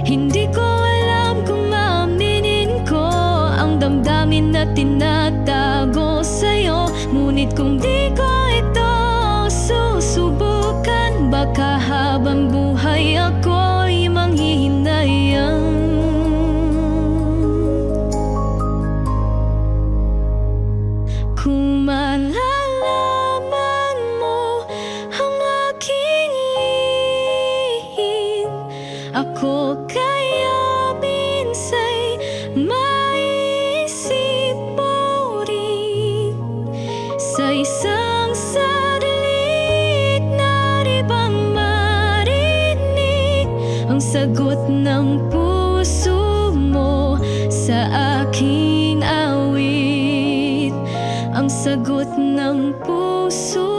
Hindi ko alam kung maaminin ko ang damdamin na tinatago sa'yo. Ngunit kung di ko ito susubukan, baka habang buhay ako'y manghihinayang. Kung malalaman mo ang aking lihim, ako kaya minsa'y maisip mo rin. Sa isang sandali nari bang marinig ang sagot ng puso mo sa aking awit? Ang sagot ng puso